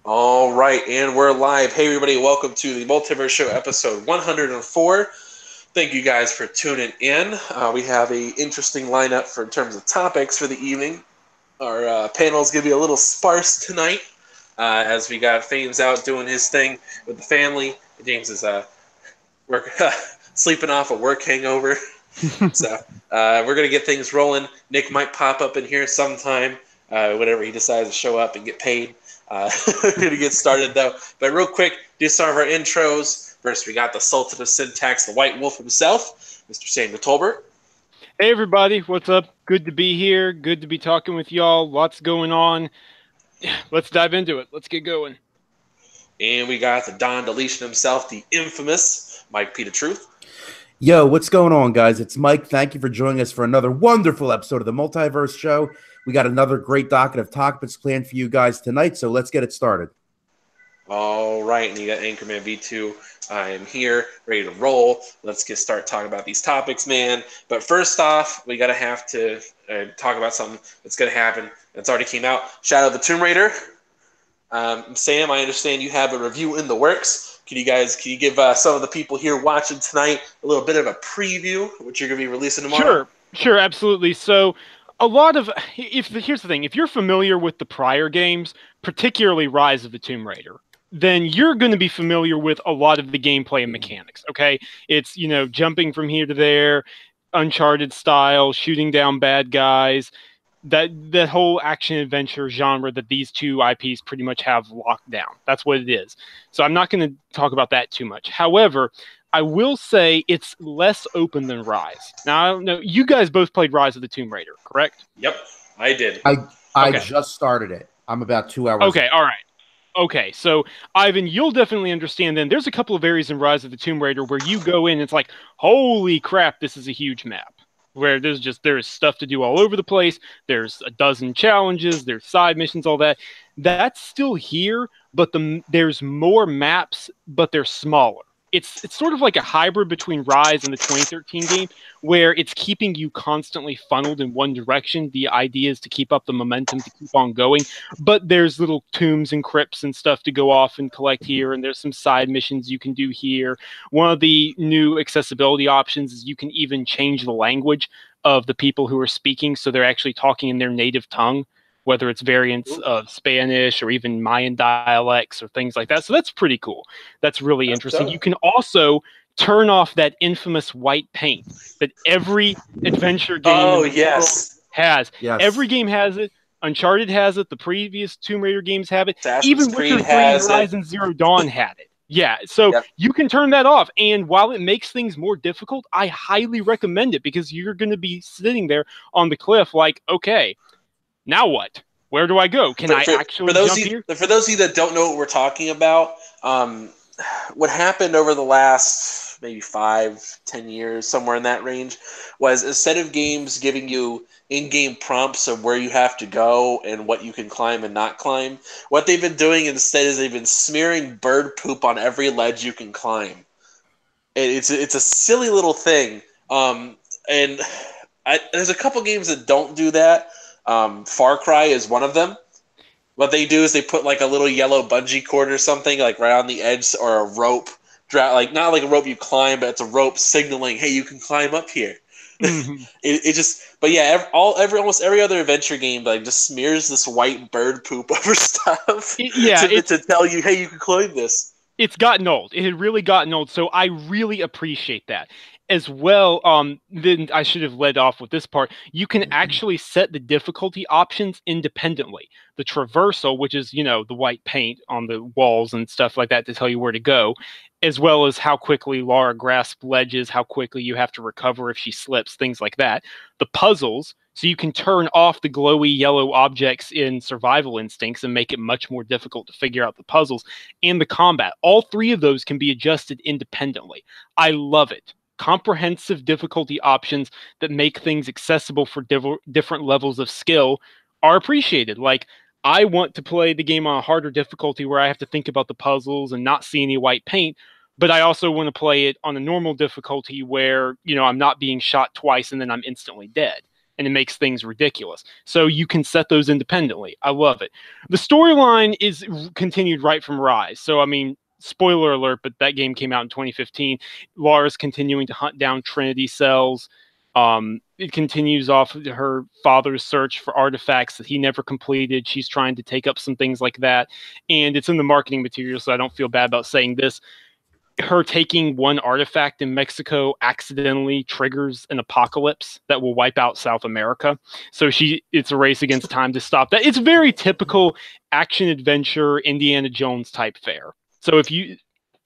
All right, and we're live. Hey, everybody, welcome to the Multiverse Show, episode 104. Thank you guys for tuning in. We have an interesting lineup in terms of topics for the evening. Our panel's going to be a little sparse tonight, as we got Fames out doing his thing with the family. James is work, sleeping off a work hangover. So we're going to get things rolling. Nick might pop up in here sometime, whenever he decides to show up and get paid. We're going to get started, though. But real quick, do some of our intros. First, we got the Sultan of Syntax, the White Wolf himself, Mr. Samuel Tolbert. Hey, everybody. What's up? Good to be here. Good to be talking with y'all. Lots going on. Let's dive into it. Let's get going. And we got the Don Deletion himself, the infamous Mike P. The Truth. Yo, what's going on, guys? It's Mike. Thank you for joining us for another wonderful episode of the Multiverse Show. We got another great docket of topics planned for you guys tonight, so let's get it started. All right, and you got Anchorman V2. I am here, ready to roll. Let's start talking about these topics, man. But first off, we gotta have to talk about something that's gonna happen. It's already came out. Shadow of the Tomb Raider. Sam, I understand you have a review in the works. Can you give some of the people here watching tonight a little bit of a preview of what you're gonna be releasing tomorrow? Sure, absolutely. So, here's the thing: if you're familiar with the prior games, particularly Rise of the Tomb Raider, then you're going to be familiar with a lot of the gameplay and mechanics, okay? It's, jumping from here to there, Uncharted style, shooting down bad guys, that whole action-adventure genre that these two IPs pretty much have locked down. That's what it is. So I'm not going to talk about that too much. However, I will say it's less open than Rise. Now, I don't know, you guys both played Rise of the Tomb Raider, correct? Yep, I did. I just started it. I'm about 2 hours. Okay, all right. Okay, so Ivan, you'll definitely understand then. There's a couple of areas in Rise of the Tomb Raider where you go in, it's like, holy crap, this is a huge map. Where there's stuff to do all over the place. There's a dozen challenges, there's side missions, all that. That's still here, but there's more maps, but they're smaller. It's sort of like a hybrid between Rise and the 2013 game, where it's keeping you constantly funneled in one direction. The idea is to keep up the momentum, to keep on going. But there's little tombs and crypts and stuff to go off and collect here, and there's some side missions you can do here. One of the new accessibility options is you can even change the language of the people who are speaking, so they're actually talking in their native tongue, whether it's variants of Spanish or even Mayan dialects or things like that. So that's pretty cool. That's really interesting. You can also turn off that infamous white paint that every adventure game has. Yes. Every game has it. Uncharted has it. The previous Tomb Raider games have it. Assassin's Even Creed Witcher 3 has Horizon Zero Dawn had it. Yeah, so you can turn that off. And while it makes things more difficult, I highly recommend it because you're going to be sitting there on the cliff like, okay, now what? Where do I go? Can I actually jump here? For those of you that don't know what we're talking about, what happened over the last maybe 5-10 years, somewhere in that range, was instead of games giving you in-game prompts of where you have to go and what you can climb and not climb, what they've been doing instead is they've been smearing bird poop on every ledge you can climb. It's a silly little thing, and there's a couple games that don't do that. Far Cry is one of them. What they do is they put like a little yellow bungee cord or something like right on the edge, or a rope, like not like a rope you climb, but it's a rope signaling, hey, you can climb up here. Mm-hmm. Almost every other adventure game like just smears this white bird poop over stuff to tell you, hey, you can climb this. It's gotten old. It had really gotten old, so I really appreciate that. As well, then I should have led off with this part. You can actually set the difficulty options independently. The traversal, which is, the white paint on the walls and stuff like that to tell you where to go, as well as how quickly Lara grasps ledges, how quickly you have to recover if she slips, things like that. The puzzles, so you can turn off the glowy yellow objects in survival instincts and make it much more difficult to figure out the puzzles, and the combat. All three of those can be adjusted independently. I love it. Comprehensive difficulty options that make things accessible for different levels of skill are appreciated. Like, I want to play the game on a harder difficulty where I have to think about the puzzles and not see any white paint, but I also want to play it on a normal difficulty where, I'm not being shot twice and then I'm instantly dead. and it makes things ridiculous. So you can set those independently. I love it. The storyline is continued right from Rise. So, I mean, spoiler alert, but that game came out in 2015. Lara's continuing to hunt down Trinity cells. It continues off her father's search for artifacts that he never completed. She's trying to take up some things like that. And it's in the marketing material, so I don't feel bad about saying this. Her taking one artifact in Mexico accidentally triggers an apocalypse that will wipe out South America. So it's a race against time to stop that. It's very typical action adventure Indiana Jones type fare. So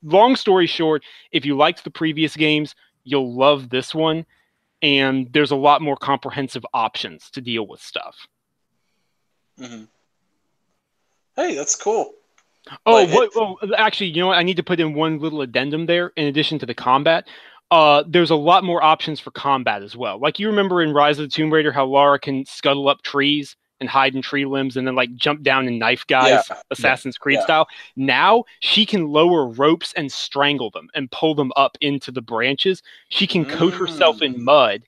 long story short, if you liked the previous games, you'll love this one. And there's a lot more comprehensive options to deal with stuff. Mm-hmm. Hey, that's cool. Actually, you know what? I need to put in one little addendum there. In addition to the combat, there's a lot more options for combat as well. Like you remember in Rise of the Tomb Raider how Lara can scuttle up trees and hide in tree limbs and then like jump down and knife guys, Assassin's Creed style. Now she can lower ropes and strangle them and pull them up into the branches. She can coat herself in mud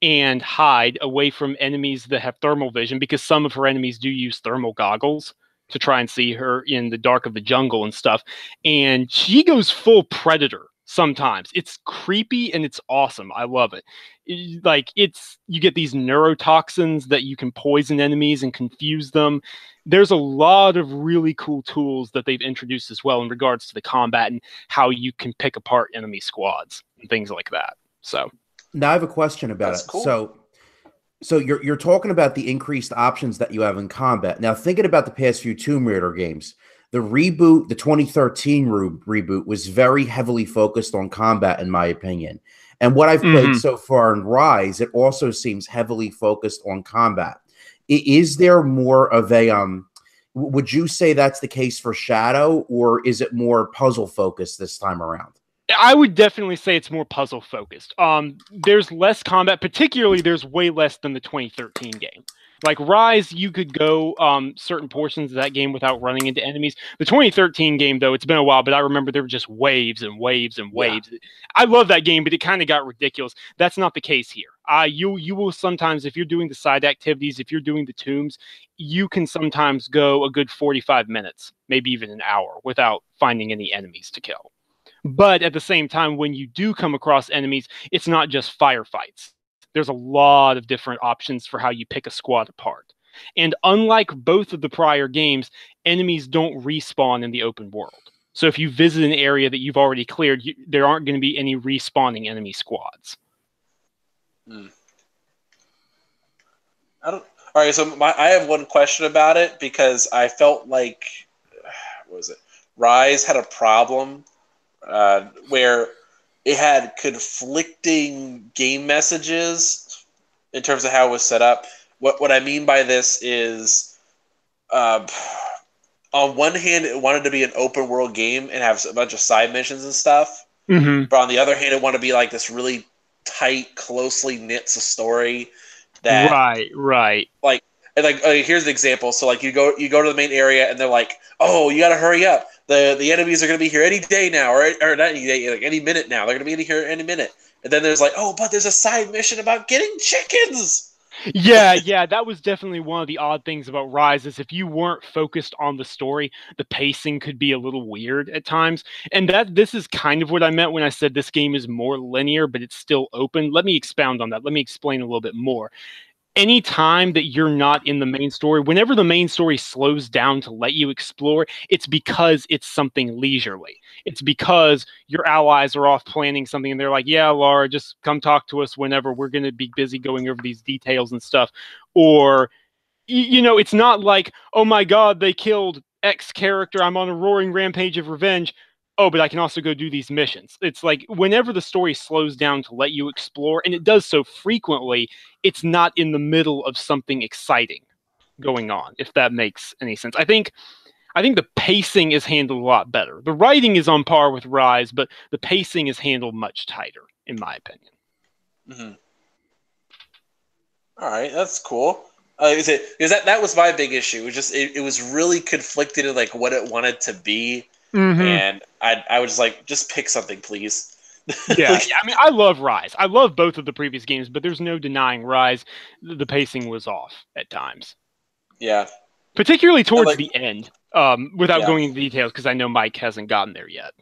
and hide away from enemies that have thermal vision, because some of her enemies do use thermal goggles to try and see her in the dark of the jungle and stuff. And she goes full Predator sometimes. It's creepy and it's awesome. I love it. You get these neurotoxins that you can poison enemies and confuse them. There's a lot of really cool tools that they've introduced as well in regards to the combat and how you can pick apart enemy squads and things like that. So now I have a question about it. Cool. So you're talking about the increased options that you have in combat. Now, thinking about the past few Tomb Raider games, the 2013 reboot was very heavily focused on combat, in my opinion. And what I've played so far in Rise, it also seems heavily focused on combat. Is there more of a would you say that's the case for Shadow, or is it more puzzle focused this time around? I would definitely say it's more puzzle focused. There's less combat, particularly there's way less than the 2013 game. Like Rise, you could go certain portions of that game without running into enemies. The 2013 game, though, it's been a while, but I remember there were just waves and waves and waves. Yeah. I love that game, but it kind of got ridiculous. That's not the case here. You will sometimes, if you're doing the side activities, if you're doing the tombs, you can sometimes go a good 45 minutes, maybe even an hour, without finding any enemies to kill. But at the same time, when you do come across enemies, it's not just firefights. There's a lot of different options for how you pick a squad apart. And unlike both of the prior games, enemies don't respawn in the open world. So if you visit an area that you've already cleared, there aren't going to be any respawning enemy squads. All right, so I have one question about it, because I felt like, Rise had a problem where it had conflicting game messages in terms of how it was set up. What I mean by this is, on one hand, it wanted to be an open world game and have a bunch of side missions and stuff. But on the other hand, it wanted to be like this really tight, closely knit story. That right. Here's an example. So like you go to the main area and they're like, oh, you got to hurry up. The enemies are going to be here any day now, or not any day, like any minute now. They're going to be here any minute. And then there's like, oh, but there's a side mission about getting chickens. Yeah, that was definitely one of the odd things about Rise, is if you weren't focused on the story, the pacing could be a little weird at times. And this is kind of what I meant when I said this game is more linear, but it's still open. Let me expound on that. Let me explain a little bit more. Any time that you're not in the main story, whenever the main story slows down to let you explore, it's because it's something leisurely. It's because your allies are off planning something and they're like, yeah, Lara, just come talk to us whenever. We're going to be busy going over these details and stuff. Or, it's not like, oh my God, they killed X character. I'm on a roaring rampage of revenge. Oh, but I can also go do these missions. It's like whenever the story slows down to let you explore, and it does so frequently, it's not in the middle of something exciting going on, if that makes any sense. I think the pacing is handled a lot better. The writing is on par with Rise, but the pacing is handled much tighter, in my opinion. Mm-hmm. All right, that's cool. Because that was my big issue. It was really conflicted in like what it wanted to be. And I was like, just pick something, please. Yeah, yeah. I mean, I love Rise. I love both of the previous games, but there's no denying Rise. The pacing was off at times. Yeah. Particularly And towards the end, without yeah. going into details, because I know Mike hasn't gotten there yet.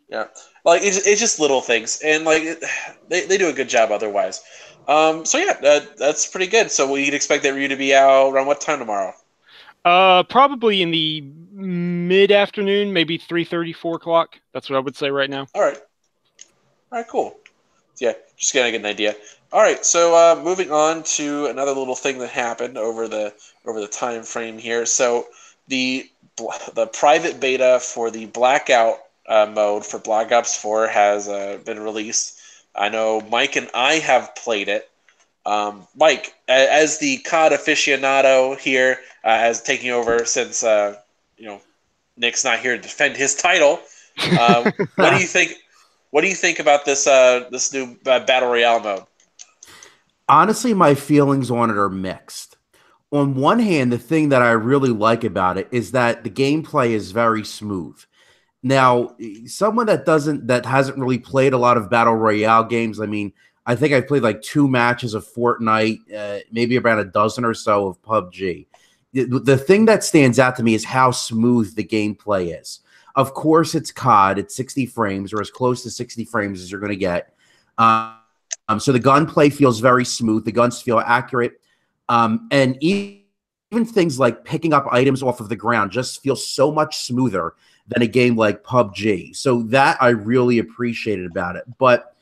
Yeah. Like, it's just little things. And, like, they do a good job otherwise. So, yeah, that's pretty good. So, we'd expect that review to be out around what time tomorrow? Probably in the mid-afternoon, maybe 3:30, 4 o'clock. That's what I would say right now. All right. All right, cool. Yeah, just getting an idea. All right, so moving on to another little thing that happened over the time frame here. So the private beta for the Blackout mode for Black Ops 4 has been released. I know Mike and I have played it. Mike, as the COD aficionado here, as taking over since Nick's not here to defend his title, what do you think? What do you think about this this new battle royale mode? Honestly, my feelings on it are mixed. On one hand, the thing that I really like about it is that the gameplay is very smooth. Now, someone that hasn't really played a lot of battle royale games, I mean, I think I played like 2 matches of Fortnite, maybe about a dozen or so of PUBG. The thing that stands out to me is how smooth the gameplay is. Of course, it's COD. It's 60 frames, or as close to 60 frames as you're going to get. So the gunplay feels very smooth. The guns feel accurate. And even things like picking up items off of the ground just feel so much smoother than a game like PUBG. So that I really appreciated about it. But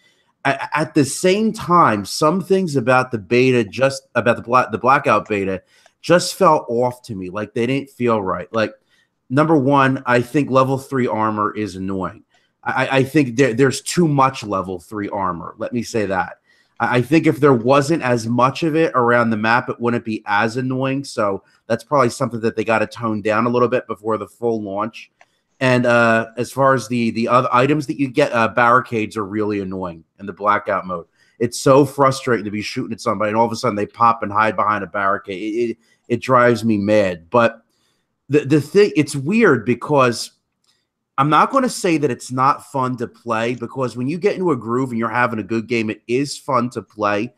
at the same time, some things about the beta, just about the Blackout beta, just felt off to me. Like they didn't feel right. Like, number one, I think level 3 armor is annoying. I think there's too much level 3 armor. Let me say that. I think if there wasn't as much of it around the map, it wouldn't be as annoying. So that's probably something that they got to tone down a little bit before the full launch. And as far as the other items that you get, barricades are really annoying in the Blackout mode. It's so frustrating to be shooting at somebody and all of a sudden they pop and hide behind a barricade. It drives me mad. But the thing, it's weird because I'm not going to say that it's not fun to play, because when you get into a groove and you're having a good game, it is fun to play.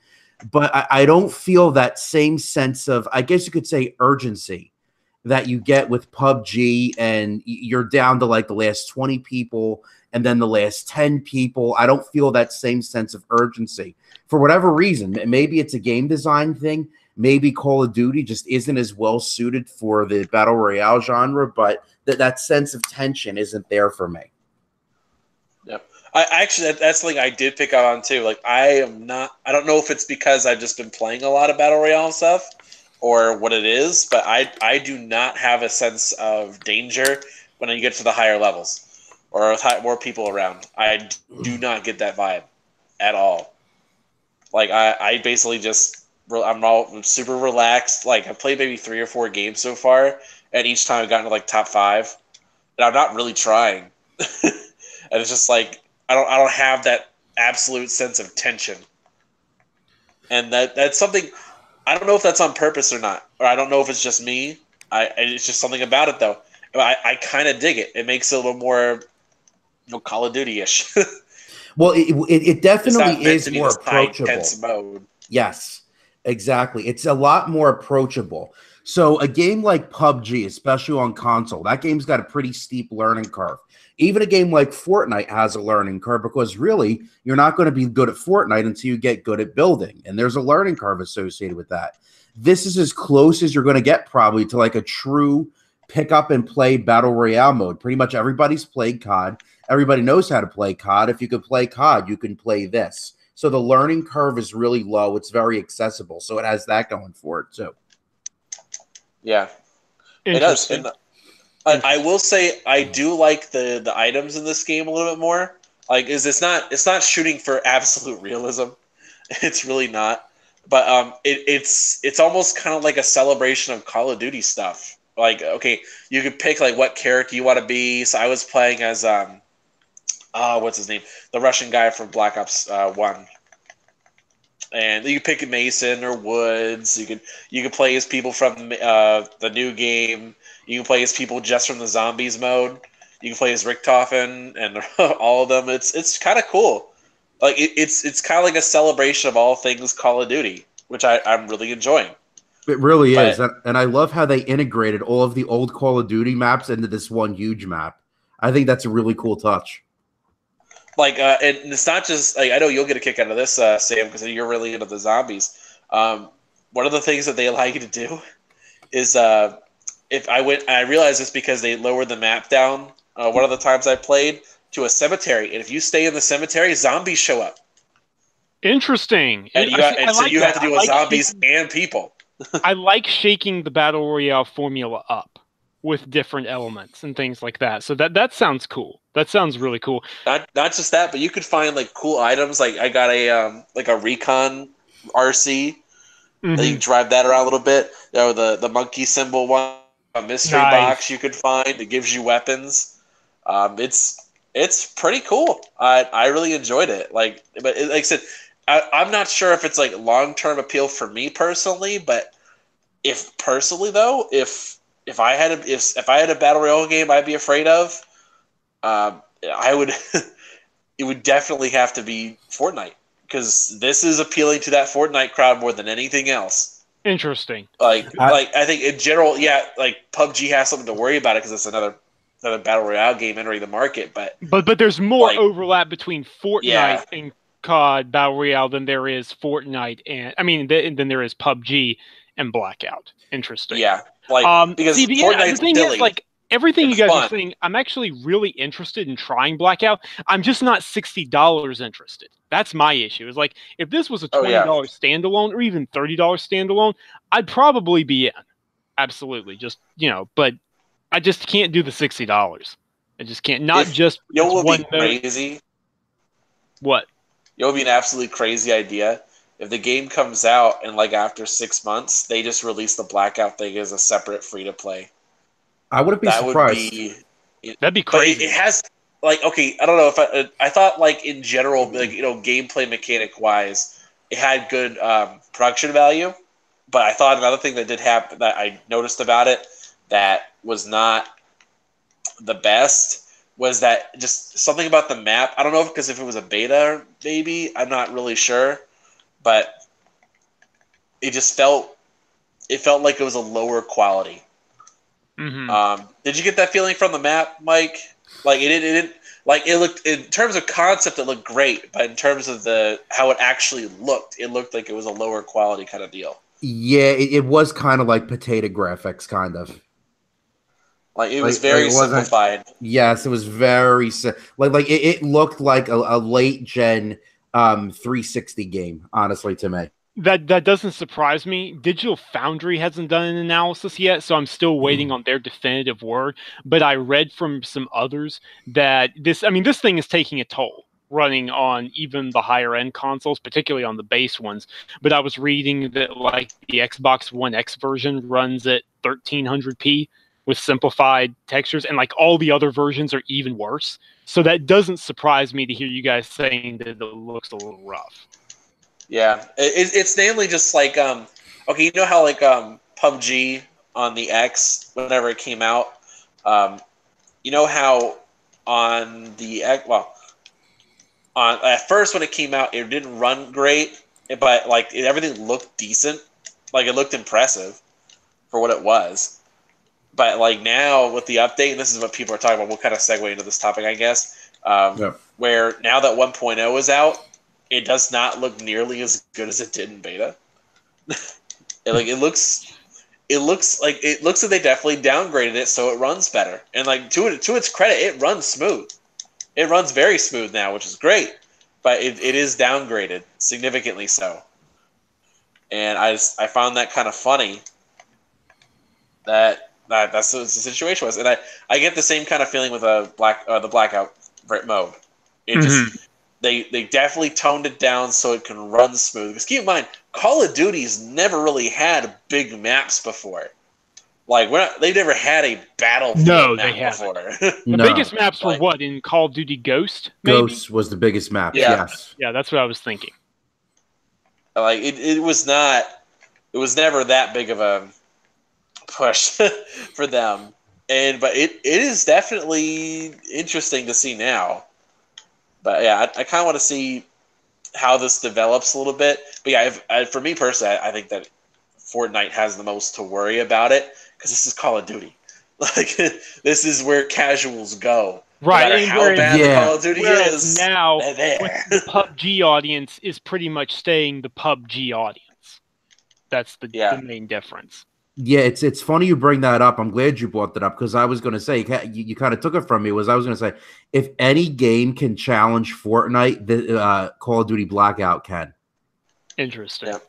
But I don't feel that same sense of, I guess you could say, urgency that you get with PUBG, and you're down to like the last 20 people and then the last 10 people. I don't feel that same sense of urgency for whatever reason. Maybe it's a game design thing. Maybe Call of Duty just isn't as well suited for the battle royale genre, but that sense of tension isn't there for me. Yep. I actually, that's something I did pick up on too. Like, I don't know if it's because I've just been playing a lot of battle royale stuff or what it is, but I do not have a sense of danger when you get to the higher levels or with more people around. I do not get that vibe at all. Like, I basically just, I'm super relaxed. Like, I've played maybe 3 or 4 games so far, and each time I've gotten to like top 5, and I'm not really trying. And it's just like I don't have that absolute sense of tension, and that's something. I don't know if that's on purpose or not, or I don't know if it's just me. It's just something about it though. I kind of dig it. It makes it a little more, Call of Duty-ish. Well, it definitely is more approachable. High-tense mode. Yes, exactly. It's a lot more approachable. So a game like PUBG, especially on console, that game's got a pretty steep learning curve. Even a game like Fortnite has a learning curve, because really, you're not going to be good at Fortnite until you get good at building. And there's a learning curve associated with that. This is as close as you're going to get probably to like a true pick up and play battle royale mode. Pretty much everybody's played COD. Everybody knows how to play COD. If you could play COD, you can play this. So the learning curve is really low. It's very accessible. So it has that going for it too. Yeah, it does. And I will say I do like the items in this game a little bit more. Like, it's not shooting for absolute realism. It's really not. But it's almost kind of like a celebration of Call of Duty stuff. Like, okay, you could pick like what character you want to be. So I was playing as what's his name? The Russian guy from Black Ops 1. And you can pick Mason or Woods. You could play as people from the new game. You can play as people just from the zombies mode. You can play as Richtofen and all of them. It's kind of cool. Like it's kind of like a celebration of all things Call of Duty, which I'm really enjoying. It really is, and I love how they integrated all of the old Call of Duty maps into this one huge map. I think that's a really cool touch. Like, and it's not just like I know you'll get a kick out of this, Sam, because you're really into the zombies. One of the things that they allow you to do is if I realized this because they lowered the map down. One of the times I played to a cemetery, and if you stay in the cemetery, zombies show up. Interesting. And so you have to deal with zombies and people. I like shaking the Battle Royale formula up with different elements and things like that. So that sounds cool. That sounds really cool. Not just that, but you could find like cool items. Like I got a like a recon RC. Mm-hmm. You can drive that around a little bit. The monkey symbol one, a mystery box you could find that gives you weapons. It's pretty cool. I really enjoyed it. Like I said, I'm not sure if it's like long-term appeal for me personally, but if I had a battle royale game I'd be afraid of, I would it would definitely have to be Fortnite, because this is appealing to that Fortnite crowd more than anything else. Interesting. Like I think in general, yeah, like PUBG has something to worry about it because it's another battle royale game entering the market, but there's more overlap between Fortnite and COD Battle Royale than there is Fortnite than there is PUBG and Blackout. Interesting. Yeah, because the thing is, like, everything you guys are saying, I'm actually really interested in trying Blackout. I'm just not $60 interested. That's my issue. Is like, if this was a $20 standalone or even $30 standalone, I'd probably be in. Absolutely, just but I just can't do the $60. I just can't. What would be crazy? What? It would be an absolutely crazy idea if the game comes out and like after 6 months they just release the Blackout thing as a separate free to play. I wouldn't be surprised. That'd be crazy. It has I don't know if I thought like in general, like gameplay mechanic wise, it had good production value. But I thought another thing that did happen that I noticed about it that was not the best was that just something about the map. I don't know because if it was a beta, maybe I'm not really sure, but it just felt like it was a lower quality. Mm-hmm. Did you get that feeling from the map, Mike? Like it looked in terms of concept, it looked great, but in terms of how it actually looked, it looked like it was a lower quality kind of deal. Yeah, it was kind of like potato graphics, kind of. Like it was very simplified. Yes, it was very like it looked like a late gen 360 game, honestly, to me. That doesn't surprise me. Digital Foundry hasn't done an analysis yet, so I'm still waiting on their definitive word. But I read from some others that this thing is taking a toll running on even the higher end consoles, particularly on the base ones. But I was reading that like the Xbox One X version runs at 1300p with simplified textures, and like all the other versions are even worse. So that doesn't surprise me to hear you guys saying that it looks a little rough. Yeah, it's namely just like you know how like PUBG on the X whenever it came out, you know how on the at first when it came out it didn't run great, but like everything looked decent, like it looked impressive for what it was. But like now with the update, and this is what people are talking about, we'll kind of segue into this topic, I guess. Where now that 1.0 is out, it does not look nearly as good as it did in beta. It looks like they definitely downgraded it so it runs better. And like to its credit, it runs smooth. It runs very smooth now, which is great. But it is downgraded significantly so. And I found that kind of funny. That's what the situation was, and I get the same kind of feeling with the Blackout mode. It just they definitely toned it down so it can run smooth. Because keep in mind, Call of Duty's never really had big maps before. Like they've never had a battlefield map before. The biggest maps were what in Call of Duty Ghost? Maybe? Ghost was the biggest map. Yeah. Yes. Yeah, that's what I was thinking. Like it was not. It was never that big of a push for them. but it is definitely interesting to see now. But yeah, I kind of want to see how this develops a little bit. But yeah, for me personally, I think that Fortnite has the most to worry about it because this is Call of Duty. Like this is where casuals go. Right, No matter and how bad the Call of Duty is, now they're there. the PUBG audience is pretty much staying the PUBG audience. That's the main difference. Yeah, it's funny you bring that up. I'm glad you brought that up because I was going to say you kind of took it from me. I was going to say if any game can challenge Fortnite, the Call of Duty Blackout can. Interesting. Yeah.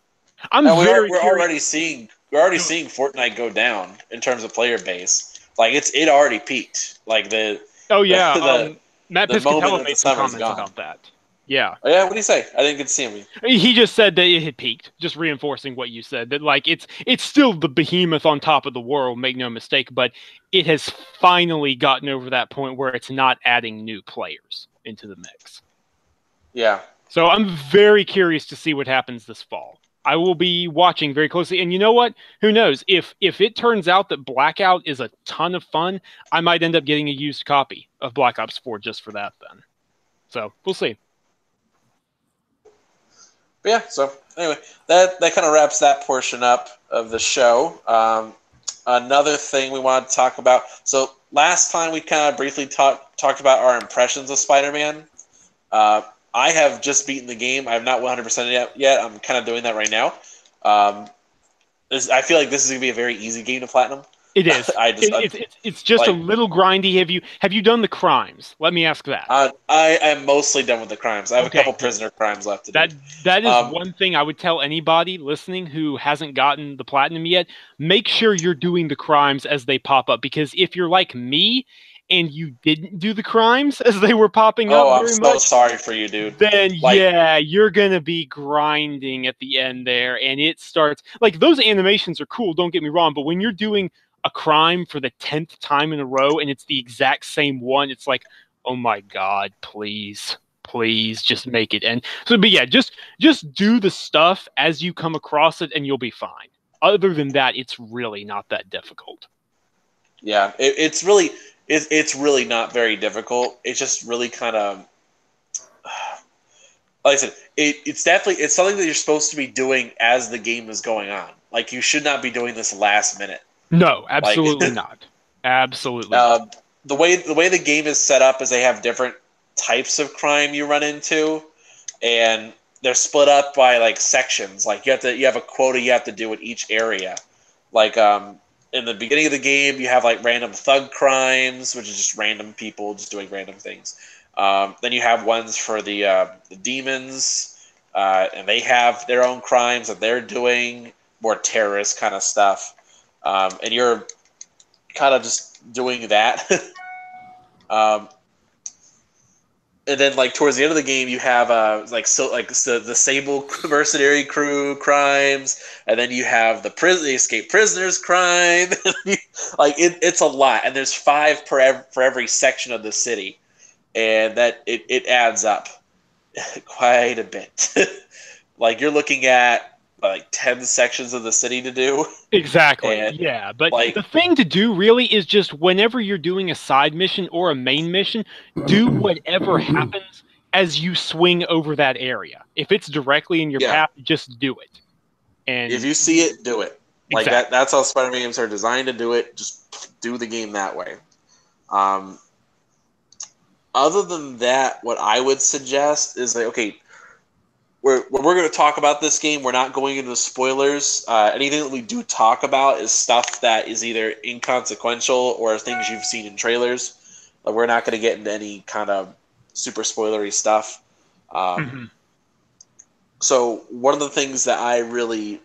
We're already seeing Fortnite go down in terms of player base. Like it already peaked. Like Matt Piscatella made some comments about that. Yeah. Oh, yeah, what do you say? I didn't get to see him. He just said that it had peaked, just reinforcing what you said. That like it's still the behemoth on top of the world, make no mistake, but it has finally gotten over that point where it's not adding new players into the mix. Yeah. So I'm very curious to see what happens this fall. I will be watching very closely. And you know what? Who knows? If it turns out that Blackout is a ton of fun, I might end up getting a used copy of Black Ops 4 just for that then. So we'll see. But yeah, so anyway, that kind of wraps that portion up of the show. Another thing we wanted to talk about. So last time we kind of briefly talked about our impressions of Spider-Man. I have just beaten the game. I have not 100% yet. I'm kind of doing that right now. I feel like this is going to be a very easy game to platinum. It is. It's just like, a little grindy. Have you done the crimes? Let me ask that. I am mostly done with the crimes. I have a couple prisoner crimes left to do. That is one thing I would tell anybody listening who hasn't gotten the platinum yet. Make sure you're doing the crimes as they pop up, because if you're like me and you didn't do the crimes as they were popping up, I'm so sorry for you, dude. Then you're gonna be grinding at the end there, and it starts like those animations are cool. Don't get me wrong, but when you're doing a crime for the 10th time in a row and it's the exact same one, it's like, oh my god, please just make it end. So but yeah, just do the stuff as you come across it and you'll be fine. Other than that, it's really not that difficult. Yeah, it's really not very difficult. It's just really kind of like I said, it's something that you're supposed to be doing as the game is going on. Like you should not be doing this last minute. No, absolutely not. Absolutely not. The way the game is set up is they have different types of crime you run into, and they're split up by like sections. Like you have a quota you have to do in each area. Like in the beginning of the game, you have like random thug crimes, which is just random people just doing random things. Then you have ones for the demons, and they have their own crimes that they're doing, more terrorist kind of stuff. And you're kind of just doing that. And then, like towards the end of the game, you have the Sable mercenary crew crimes, and then you have the escaped prisoners crime. Like it's a lot, and there's 5 for every section of the city, and that it adds up quite a bit. Like you're looking at like 10 sections of the city to do. Exactly. Yeah, but the thing to do really is just whenever you're doing a side mission or a main mission, do whatever happens as you swing over that area. If it's directly in your path, just do it. And if you see it, do it. Like exactly. That's how Spider-Man games are designed to do it. Just do the game that way. Other than that, what I would suggest is that, okay, when we're going to talk about this game, we're not going into spoilers. Anything that we do talk about is stuff that is either inconsequential or things you've seen in trailers. We're not going to get into any kind of super spoilery stuff. So one of the things that I really,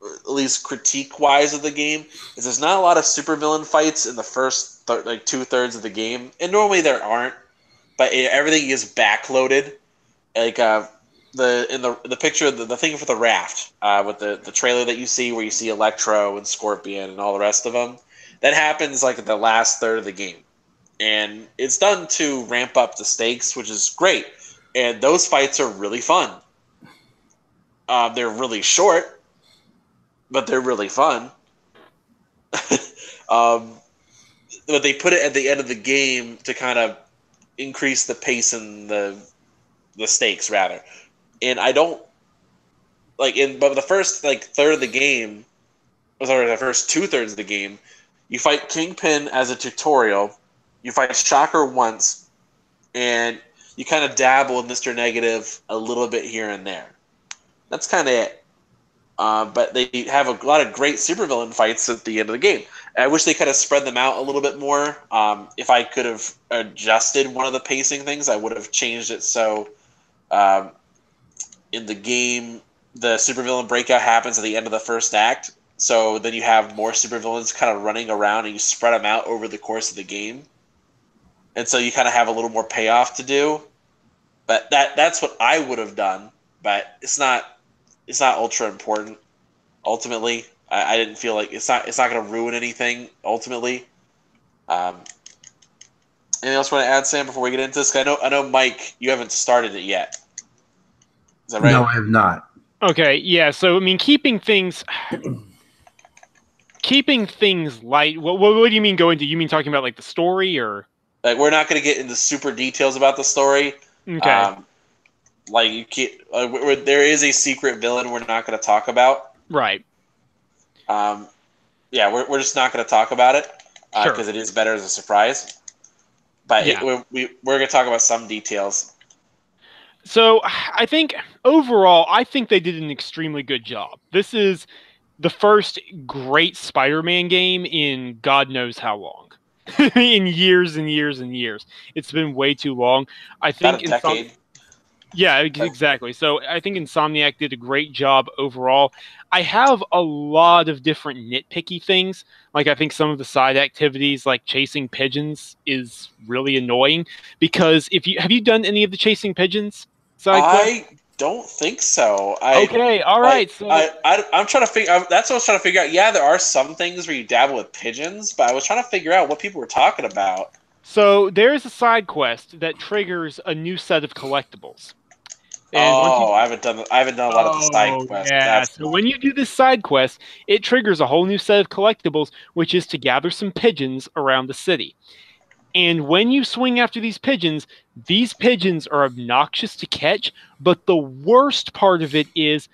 at least critique-wise of the game, is there's not a lot of supervillain fights in the first 2/3 of the game. And normally there aren't, but everything is backloaded. Like the picture, the thing for the raft with the trailer that you see, where you see Electro and Scorpion and all the rest of them, that happens like at the last third of the game, and it's done to ramp up the stakes, which is great. And those fights are really fun. They're really short, but they're really fun. But they put it at the end of the game to kind of increase the pace and the stakes rather. And I don't but the first third of the game, sorry, the first 2/3 of the game, you fight Kingpin as a tutorial, you fight Shocker once, and you kind of dabble in Mr. Negative a little bit here and there. That's kind of it. But they have a lot of great supervillain fights at the end of the game. I wish they could have spread them out a little bit more. If I could have adjusted one of the pacing things, I would have changed it so in the game, the supervillain breakout happens at the end of the first act. So then you have more supervillains kind of running around and you spread them out over the course of the game. And so you kind of have a little more payoff to do. But that's what I would have done. But it's not ultra important. Ultimately, I didn't feel like it's not going to ruin anything. Ultimately, anything else you want to add, Sam, before we get into this? I know, Mike, you haven't started it yet. Is that right? No, I have not. Okay, yeah. So I mean, keeping things light. What do you mean go into? You mean talking about like the story or? Like, we're not going to get into super details about the story. Okay. Like you can't. There is a secret villain we're not going to talk about. Right. Yeah, we're just not going to talk about it because Sure. it is better as a surprise. But Yeah. we're going to talk about some details. So I think overall, I think they did an extremely good job. This is the first great Spider-Man game in God knows how long. In years and years and years. It's been way too long. I think About a decade. Yeah, exactly. So I think Insomniac did a great job overall. I have a lot of different nitpicky things. Like I think some of the side activities, like chasing pigeons, is really annoying because have you done any of the chasing pigeons side quests? I don't think so. Okay, all right. I'm trying to figure. That's what I was trying to figure out. Yeah, there are some things where you dabble with pigeons, but I was trying to figure out what people were talking about. So there's a side quest that triggers a new set of collectibles. And I haven't done a lot of the side quests. Yeah. So when you do this side quest, it triggers a whole new set of collectibles, which is to gather some pigeons around the city. And when you swing after these pigeons are obnoxious to catch, but the worst part of it is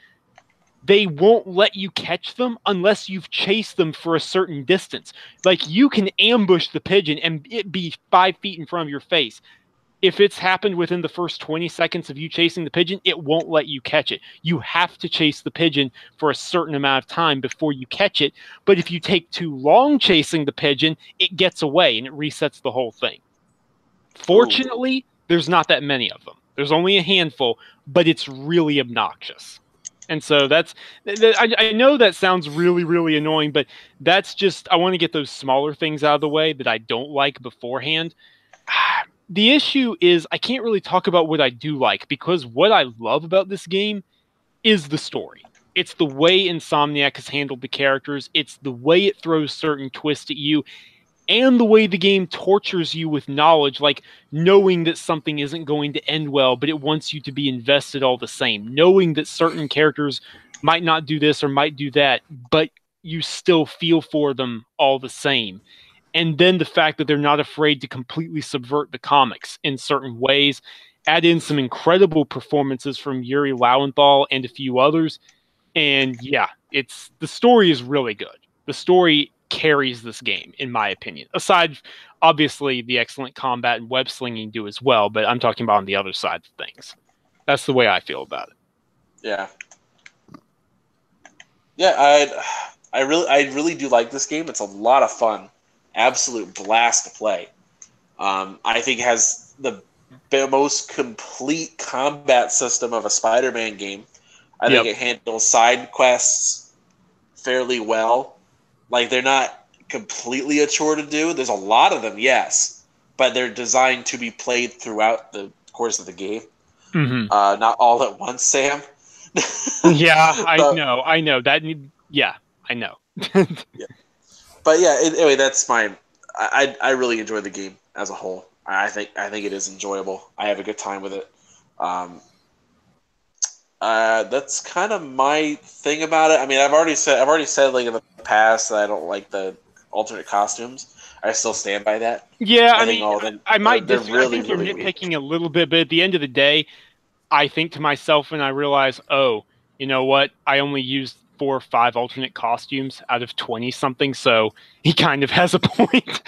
they won't let you catch them unless you've chased them for a certain distance. Like you can ambush the pigeon and it be 5 feet in front of your face. If it's happened within the first 20 seconds of you chasing the pigeon, it won't let you catch it. You have to chase the pigeon for a certain amount of time before you catch it. But if you take too long chasing the pigeon, it gets away and it resets the whole thing. Fortunately, there's not that many of them. There's only a handful, but it's really obnoxious. And so I know that sounds really, really annoying, but that's just, I want to get those smaller things out of the way that I don't like beforehand. The issue is I can't really talk about what I do like because what I love about this game is the story. It's the way Insomniac has handled the characters. It's the way it throws certain twists at you and the way the game tortures you with knowledge, like knowing that something isn't going to end well, but it wants you to be invested all the same, knowing that certain characters might not do this or might do that, but you still feel for them all the same. And then the fact that they're not afraid to completely subvert the comics in certain ways, add in some incredible performances from Yuri Lowenthal and a few others. And yeah, the story is really good. The story carries this game, in my opinion. Aside, obviously, the excellent combat and web slinging do as well, but I'm talking about on the other side of things. That's the way I feel about it. Yeah. Yeah, I really do like this game. It's a lot of fun. Absolute blast to play. I think it has the most complete combat system of a Spider-Man game. I think it handles side quests fairly well. Like, they're not completely a chore to do. There's a lot of them, yes, but they're designed to be played throughout the course of the game. Mm-hmm. Not all at once, Sam. Yeah, I know. Yeah, I know. Yeah. But yeah, anyway, that's my. I really enjoy the game as a whole. I think it is enjoyable. I have a good time with it. That's kind of my thing about it. I mean, I've already said like in the past that I don't like the alternate costumes. I still stand by that. Yeah, I think mean, I might they're disagree. I think you're really weak. nitpicking a little bit, but at the end of the day, I think to myself and I realize, oh, you know what? I only used 4 or 5 alternate costumes out of 20 something, so he kind of has a point,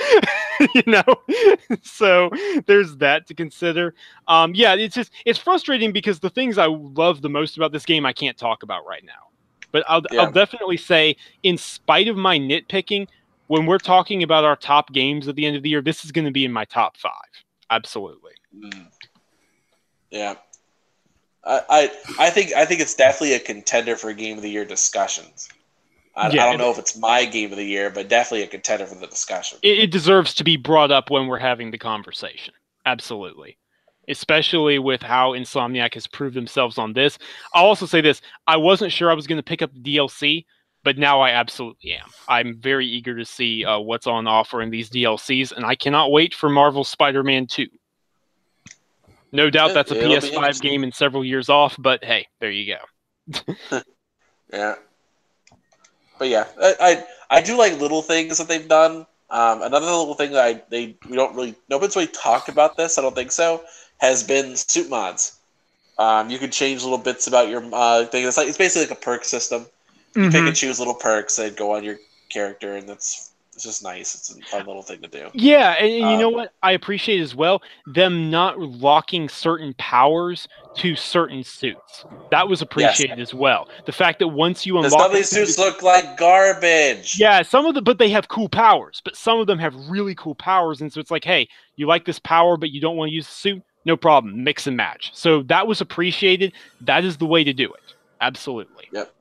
you know. So there's that to consider. Yeah, it's frustrating because the things I love the most about this game I can't talk about right now. But I'll definitely say, in spite of my nitpicking, when we're talking about our top games at the end of the year, this is going to be in my top 5. Absolutely. Yeah. I think it's definitely a contender for Game of the Year discussions. I don't know if it's my Game of the Year, but definitely a contender for the discussion. It deserves to be brought up when we're having the conversation. Absolutely. Especially with how Insomniac has proved themselves on this. I'll also say this. I wasn't sure I was going to pick up the DLC, but now I absolutely am. I'm very eager to see what's on offer in these DLCs, and I cannot wait for Marvel's Spider-Man 2. No doubt that's a PS5 game and several years off, but hey, there you go. Yeah. But yeah, I do like little things that they've done. Another little thing that nobody's really talked about this, I don't think so, has been suit mods. You can change little bits about your thing. It's basically like a perk system. You pick and choose little perks that go on your character, and it's just nice. It's a fun little thing to do. Yeah, and you know what I appreciate as well? Them not locking certain powers to certain suits. That was appreciated as well. The fact that once you unlock, some of these suits look like garbage. Yeah, but they have cool powers. But some of them have really cool powers, and so it's like, hey, you like this power, but you don't want to use the suit? No problem. Mix and match. So that was appreciated. That is the way to do it. Absolutely. Yep.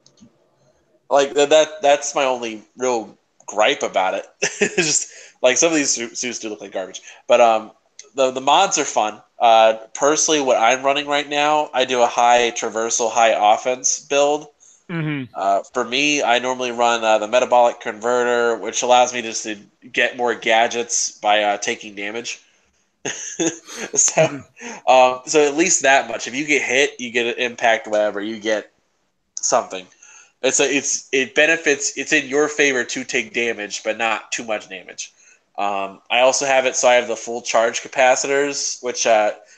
Like that's my only real gripe about it. It's just like some of these suits do look like garbage, but the mods are fun. Personally, what I'm running right now, I do a high traversal, high offense build. For me, I normally run the metabolic converter, which allows me just to get more gadgets by taking damage. So at least that much. If you get hit, you get an impact, whatever, you get something. It benefits. It's in your favor to take damage, but not too much damage. I also have it so I have the full charge capacitors,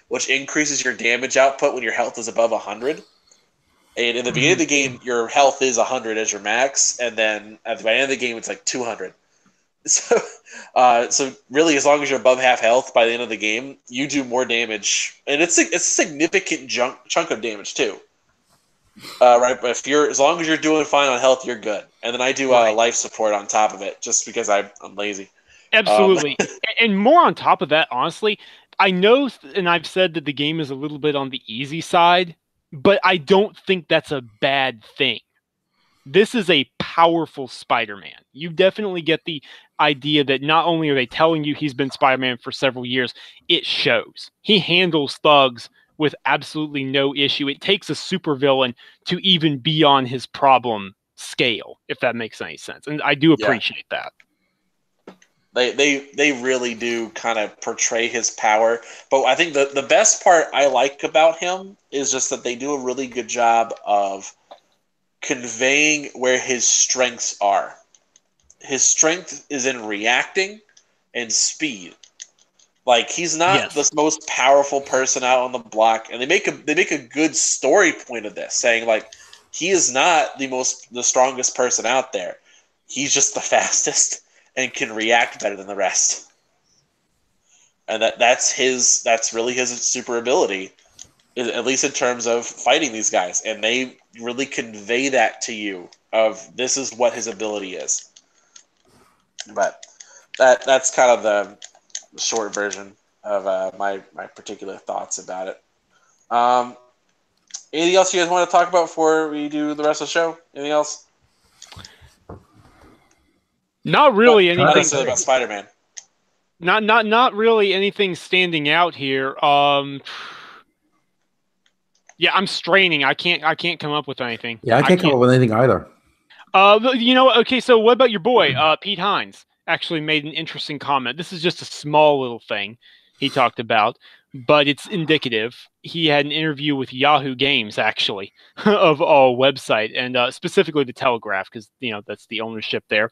which increases your damage output when your health is above 100. And in the beginning of the game, your health is 100 as your max, and then by the end of the game, it's like 200. So really, as long as you're above half health by the end of the game, you do more damage, and it's a significant chunk of damage too. Right, but as long as you're doing fine on health, you're good. And then I do life support on top of it, just because I'm lazy. Absolutely, and more on top of that, honestly, I know, and I've said that the game is a little bit on the easy side, but I don't think that's a bad thing. This is a powerful Spider-Man. You definitely get the idea that not only are they telling you he's been Spider-Man for several years, it shows. He handles thugs with absolutely no issue. It takes a supervillain to even be on his problem scale, if that makes any sense. And I do appreciate that. They really do kind of portray his power. But I think the best part I like about him is just that they do a really good job of conveying where his strengths are. His strength is in reacting and speed. Like, he's not the most powerful person out on the block, and they make a good story point of this, saying like he is not the strongest person out there. He's just the fastest and can react better than the rest. And that's really his super ability, at least in terms of fighting these guys. And they really convey that to you of this is what his ability is. But that's kind of the short version of my particular thoughts about it. Anything else you guys want to talk about before we do the rest of the show? Anything else? Not really anything. Not necessarily about Spider-Man. Not really anything standing out here. Yeah, I'm straining. I can't come up with anything. Yeah, I can't come up with anything either. Okay, so what about your boy, Pete Hines? Actually made an interesting comment. This is just a small little thing he talked about, but it's indicative. He had an interview with Yahoo Games, actually, of all website, and specifically the Telegraph, because that's the ownership there.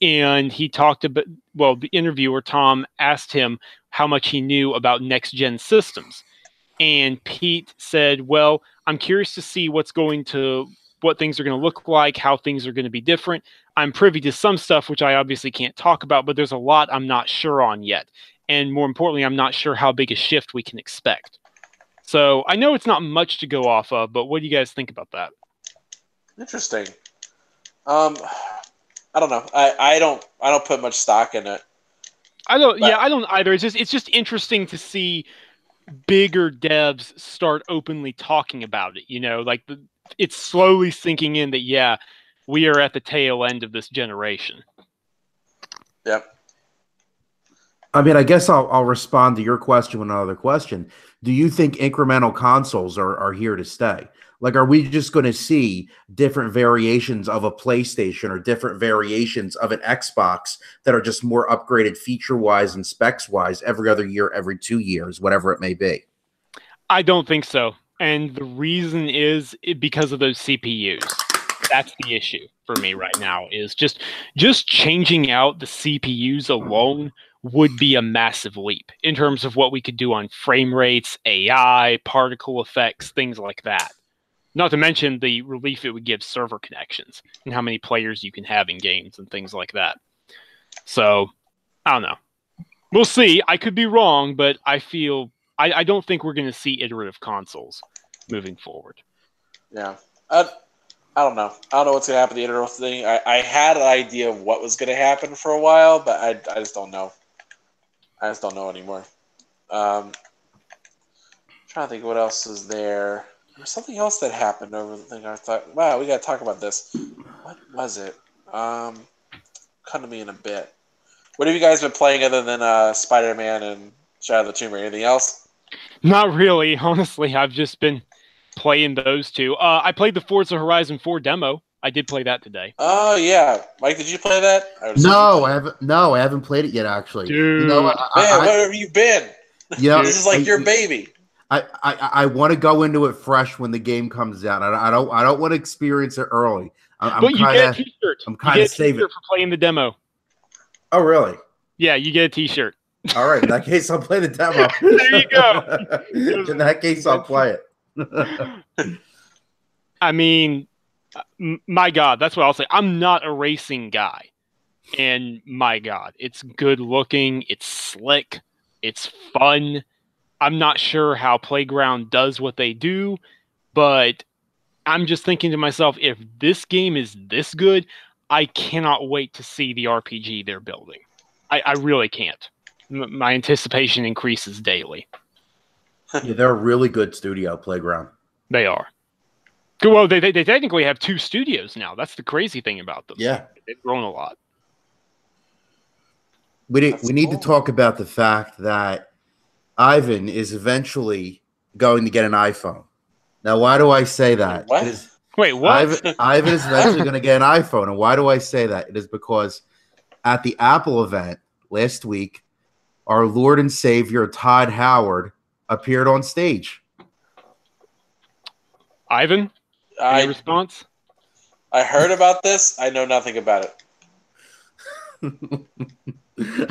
and he talked about, well, the interviewer, Tom, asked him how much he knew about next-gen systems. And Pete said, well, I'm curious to see what things are going to look like, how things are going to be different. I'm privy to some stuff, which I obviously can't talk about, but there's a lot I'm not sure on yet. And more importantly, I'm not sure how big a shift we can expect. So I know it's not much to go off of, but what do you guys think about that? Interesting. I don't know. I don't put much stock in it. I don't either. It's just interesting to see bigger devs start openly talking about it. Like it's slowly sinking in that we are at the tail end of this generation. Yep. I mean, I guess I'll respond to your question with another question. Do you think incremental consoles are here to stay? Like, are we just going to see different variations of a PlayStation or different variations of an Xbox that are just more upgraded feature-wise and specs-wise every other year, every 2 years, whatever it may be? I don't think so. And the reason is because of those CPUs. That's the issue for me right now, is just changing out the CPUs alone would be a massive leap in terms of what we could do on frame rates, AI, particle effects, things like that. Not to mention the relief it would give server connections and how many players you can have in games and things like that. So, I don't know. We'll see. I could be wrong, but I don't think we're going to see iterative consoles moving forward. Yeah. I don't know. I don't know what's going to happen to the iterative thing. I had an idea of what was going to happen for a while, but I just don't know. I just don't know anymore. Trying to think what else is there. There was something else that happened over the thing. I thought, wow, we got to talk about this. What was it? Come to me in a bit. What have you guys been playing other than Spider-Man and Shadow of the Tomb Raider? Anything else? Not really. Honestly, I've just been playing those two. I played the Forza Horizon 4 demo. I did play that today. Oh yeah, Mike, did you play that? No, I haven't. No, I haven't played it yet. Actually, dude, man, where have you been? Yeah, this is like your baby. I want to go into it fresh when the game comes out. I don't want to experience it early. But you get a T-shirt. I'm kind of saving for playing the demo. Oh really? Yeah, you get a T-shirt. All right. In that case, I'll play the demo. There you go. In that case, I'll play it. I mean, my God, that's what I'll say. I'm not a racing guy. And my God, it's good looking. It's slick. It's fun. I'm not sure how Playground does what they do, but I'm just thinking to myself, if this game is this good, I cannot wait to see the RPG they're building. I really can't. My anticipation increases daily. Yeah, they're a really good studio, Playground. They are. Well, they technically have 2 studios now. That's the crazy thing about them. Yeah. They've grown a lot. We need to talk about the fact that Ivan is eventually going to get an iPhone. Now, why do I say that? What? Wait, what? Ivan is eventually going to get an iPhone. And why do I say that? It is because at the Apple event last week, our Lord and Savior, Todd Howard, appeared on stage. Ivan, any response? I heard about this. I know nothing about it.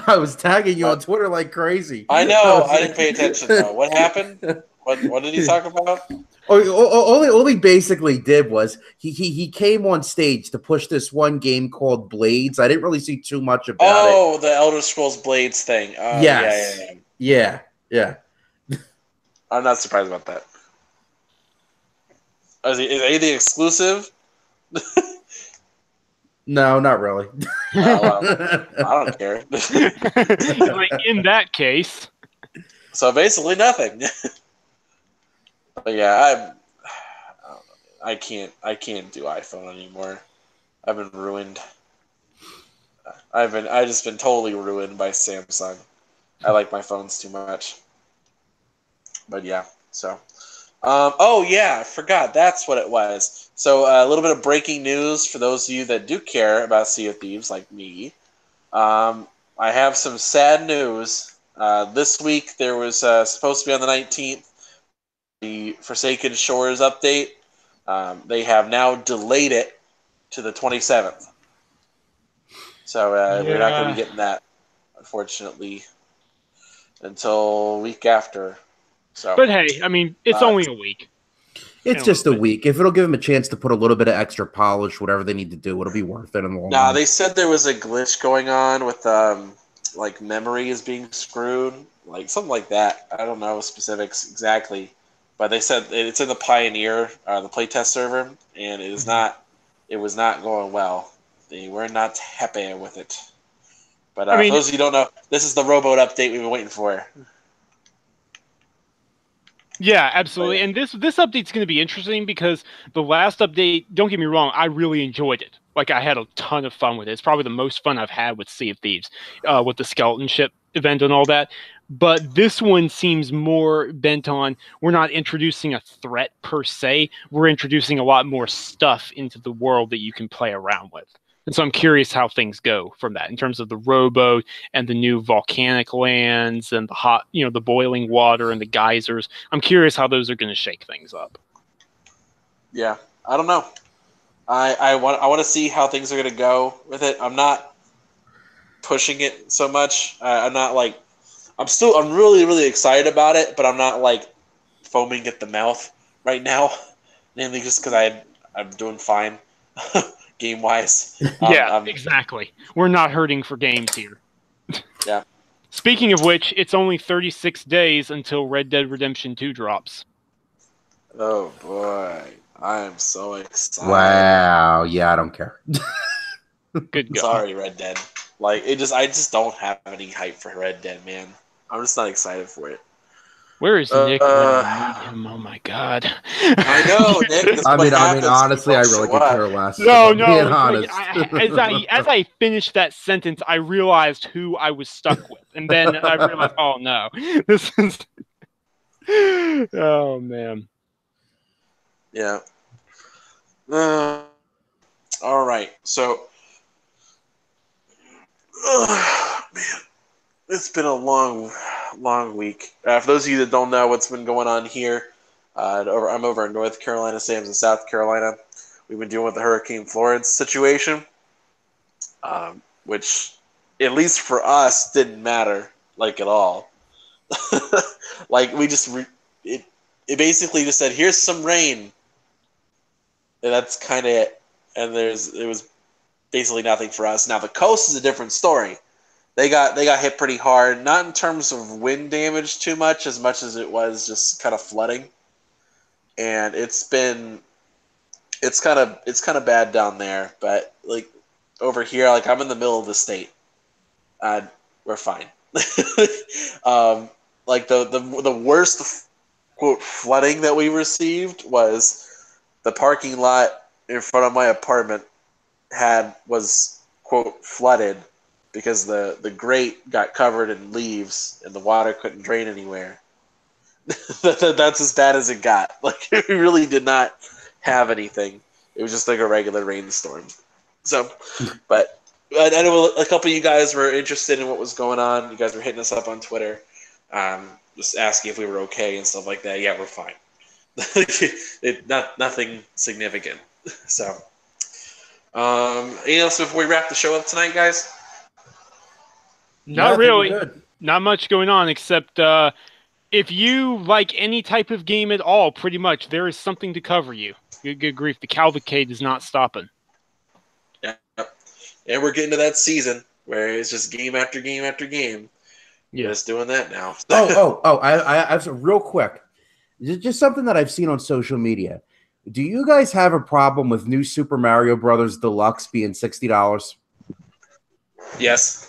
I was tagging you on Twitter like crazy. I know. I didn't pay attention, though. What happened? What did he talk about? All he basically did was he came on stage to push this one game called Blades. I didn't really see too much about it. Oh, the Elder Scrolls Blades thing. Yes. Yeah. I'm not surprised about that. Is anything exclusive? No, not really. Well, I don't care. In that case. So basically nothing. But yeah, I can't do iPhone anymore. I've been ruined. I've just been totally ruined by Samsung. I like my phones too much. But yeah, so. Oh yeah, I forgot. That's what it was. So a little bit of breaking news for those of you that do care about Sea of Thieves, like me. I have some sad news. This week there was supposed to be on the 19th the Forsaken Shores update. They have now delayed it to the 27th. So we're not going to be getting that, unfortunately, until week after. So, but hey, I mean, it's only a week. It's just a week. If it'll give them a chance to put a little bit of extra polish, whatever they need to do, it'll be worth it in the long run. They said there was a glitch going on with like memory is being screwed, like something like that. I don't know specifics exactly, but they said it's in the Pioneer, the playtest server, and it is not. It was not going well. They were not happy with it. But for those of you who don't know, this is the rowboat update we've been waiting for. Yeah, absolutely. And this update's going to be interesting because the last update, don't get me wrong, I really enjoyed it. Like, I had a ton of fun with it. It's probably the most fun I've had with Sea of Thieves, with the skeleton ship event and all that. But this one seems more bent on, we're not introducing a threat per se. We're introducing a lot more stuff into the world that you can play around with. And so I'm curious how things go from that in terms of the rowboat and the new volcanic lands and the hot, the boiling water and the geysers. I'm curious how those are going to shake things up. Yeah, I don't know. I want to see how things are going to go with it. I'm not pushing it so much. I'm not like I'm really really excited about it, but I'm not like foaming at the mouth right now. Mainly just because I'm doing fine. Game wise, exactly. We're not hurting for games here. Yeah. Speaking of which, it's only 36 days until Red Dead Redemption 2 drops. Oh boy, I am so excited! Wow, yeah, I don't care. Good God. Sorry, Red Dead. Like I just don't have any hype for Red Dead, man. I'm just not excited for it. Where is Nick when I need him? Oh my God! I know, Nick. I mean, honestly, I really could care less. No. As As I finished that sentence, I realized who I was stuck with, and then I realized, oh no, this is. Oh man. Yeah. All right. So, man, it's been a long week. For those of you that don't know what's been going on here, I'm over in North Carolina. Sam's in South Carolina. We've been dealing with the Hurricane Florence situation, which, at least for us, didn't matter like at all. Like we just it basically just said, "Here's some rain," and that's kind of it. And it was basically nothing for us. Now the coast is a different story. They got hit pretty hard, not in terms of wind damage too much as it was just kind of flooding. And it's kind of bad down there, but like over here, like I'm in the middle of the state. We're fine. Like the worst quote flooding that we received was the parking lot in front of my apartment was quote flooded because the grate got covered in leaves and the water couldn't drain anywhere. That's as bad as it got. Like we really did not have anything. It was just like a regular rainstorm. So, but I know a couple of you guys were interested in what was going on. You guys were hitting us up on Twitter, just asking if we were okay and stuff like that. Yeah, we're fine. Nothing significant. So, anything else before we wrap the show up tonight, guys? Not really. Not much going on except if you like any type of game at all, pretty much there is something to cover you. Good grief, the cavalcade is not stopping. Yeah, and we're getting to that season where it's just game after game after game. Yeah, just doing that now. I have some real quick. Just something that I've seen on social media. Do you guys have a problem with New Super Mario Brothers Deluxe being $60? Yes.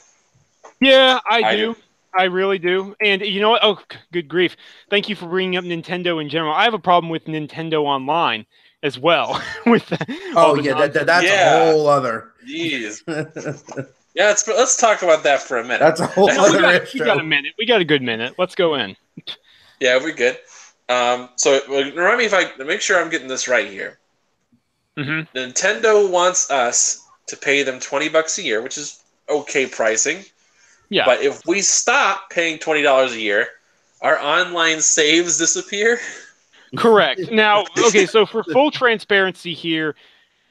Yeah, I do. I really do. And you know what? Oh, good grief. Thank you for bringing up Nintendo in general. I have a problem with Nintendo Online as well. That's a whole other. Jeez. Yeah, let's talk about that for a minute. That's a whole other issue. We got a minute. We got a good minute. Let's go in. Yeah, we're good. So remind me make sure I'm getting this right here. Mm-hmm. Nintendo wants us to pay them $20 a year, which is okay pricing. Yeah. But if we stop paying $20 a year, our online saves disappear. Correct. Now, okay, so for full transparency here,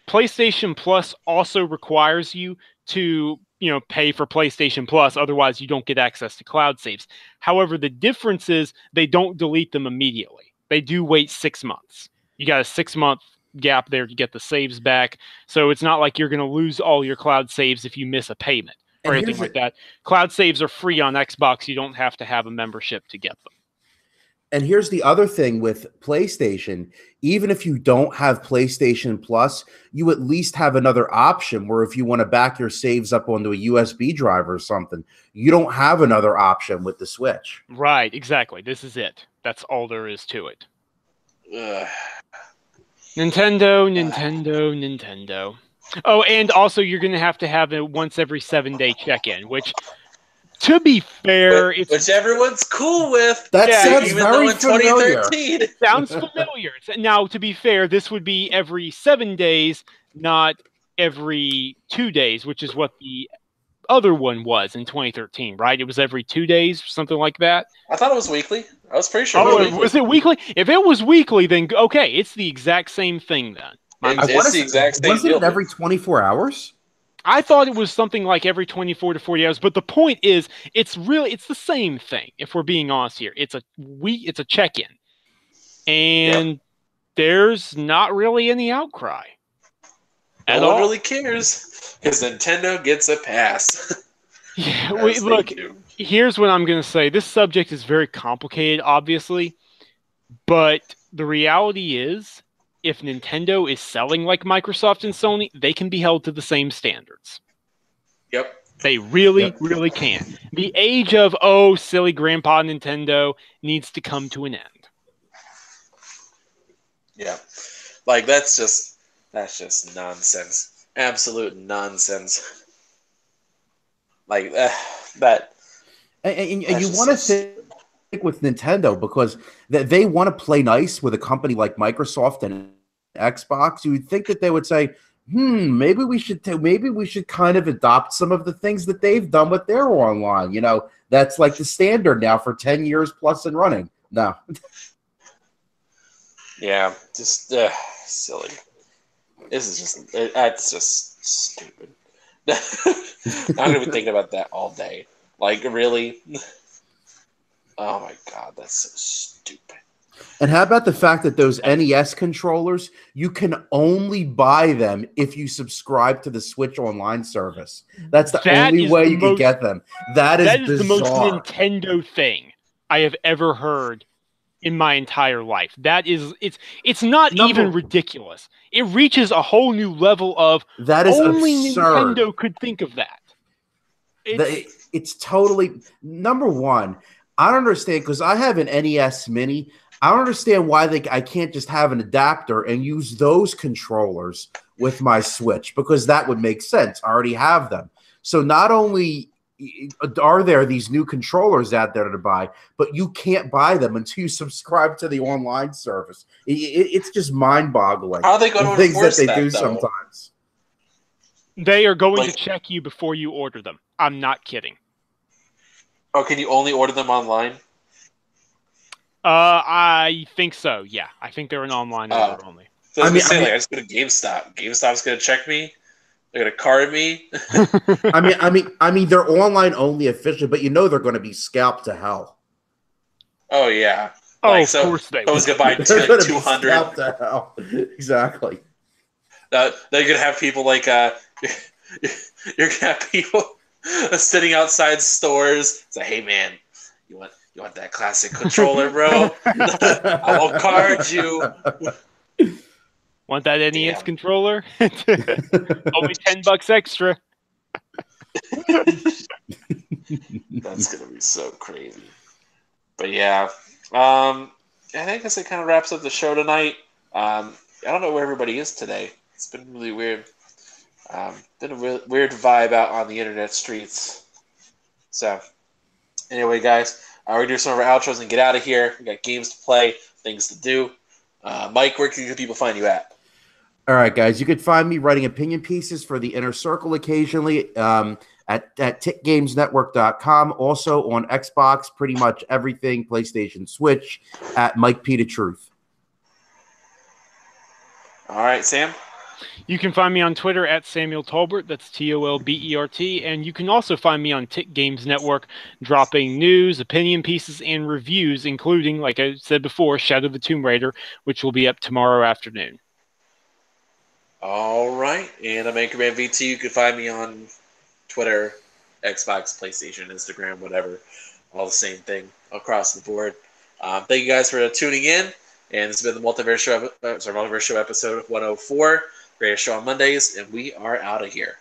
PlayStation Plus also requires you to pay for PlayStation Plus. Otherwise, you don't get access to cloud saves. However, the difference is they don't delete them immediately. They do wait 6 months. You got a 6-month gap there to get the saves back. So it's not like you're going to lose all your cloud saves if you miss a payment or anything like that. Cloud saves are free on Xbox. You don't have to have a membership to get them. And here's the other thing with PlayStation. Even if you don't have PlayStation Plus, you at least have another option where if you want to back your saves up onto a USB drive or something, you don't have another option with the Switch. Right, exactly. This is it. That's all there is to it. Nintendo. Oh, and also you're going to have a once every 7-day check-in, which... To be fair, which everyone's cool with. That sounds very familiar. Sounds familiar. Now, to be fair, this would be every 7 days, not every 2 days, which is what the other one was in 2013, right? It was every 2 days, something like that. I thought it was weekly. I was pretty sure. Was it weekly? If it was weekly, then okay, it's the exact same thing then. It's the exact same deal. Wasn't it every 24 hours? I thought it was something like every 24 to 40 hours, but the point is, it's the same thing. If we're being honest here, it's a check-in, and there's not really any outcry. No one really cares because Nintendo gets a pass. Yeah, look. Here's what I'm going to say. This subject is very complicated, obviously, but the reality is, if Nintendo is selling like Microsoft and Sony, they can be held to the same standards. Yep. They really can. The age of, silly grandpa Nintendo needs to come to an end. Yeah. Like, that's just nonsense. Absolute nonsense. Like, that. And you want to stick with Nintendo because they want to play nice with a company like Microsoft and Xbox. You would think that they would say, maybe we should kind of adopt some of the things that they've done with their online. That's like the standard now for 10 years plus and running. No. Yeah, just silly. It's just stupid. I'm gonna be thinking about that all day. Like, really? Oh my god, that's so stupid. And how about the fact that those NES controllers, you can only buy them if you subscribe to the Switch Online service. That's the only way you can get them. That is the most Nintendo thing I have ever heard in my entire life. It's not even ridiculous. It reaches a whole new level of that is only absurd. Nintendo could think of that. It's totally number one. I don't understand because I have an NES Mini. I don't understand why I can't just have an adapter and use those controllers with my Switch because that would make sense. I already have them. So not only are there these new controllers out there to buy, but you can't buy them until you subscribe to the online service. It's just mind-boggling. How are they going to enforce things that they do though? sometimes? They are going to check you before you order them. I'm not kidding. Oh, can you only order them online? I think so. Yeah, I think they're an online order only. So I just go to GameStop. GameStop's going to check me. They're going to card me. I mean, they're online only officially, but they're going to be scalped to hell. Oh yeah. Of course they. Someone's going to buy 200. Scalped to hell. Exactly. They're going to have people like you're going to have people sitting outside stores. Say, hey man, you want that classic controller, bro? I will card you. Want that NES controller? Only $10 extra. That's gonna be so crazy. But yeah, I think it kind of wraps up the show tonight. I don't know where everybody is today. It's been really weird. Been a weird vibe out on the internet streets. So, anyway, guys, we're going to do some of our outros and get out of here. We got games to play, things to do. Mike, where can people find you at? All right, guys. You could find me writing opinion pieces for the Inner Circle occasionally at tickgamesnetwork.com. Also on Xbox, pretty much everything, PlayStation, Switch, at Mike P. The Truth. All right, Sam? You can find me on Twitter at Samuel Tolbert, that's Tolbert, and you can also find me on Tick Games Network, dropping news, opinion pieces, and reviews, including, like I said before, Shadow of the Tomb Raider, which will be up tomorrow afternoon. All right, and I'm Anchorman VT. You can find me on Twitter, Xbox, PlayStation, Instagram, whatever, all the same thing across the board. Thank you guys for tuning in, and this has been the Multiverse Show episode 104. Greatest show on Mondays, and we are out of here.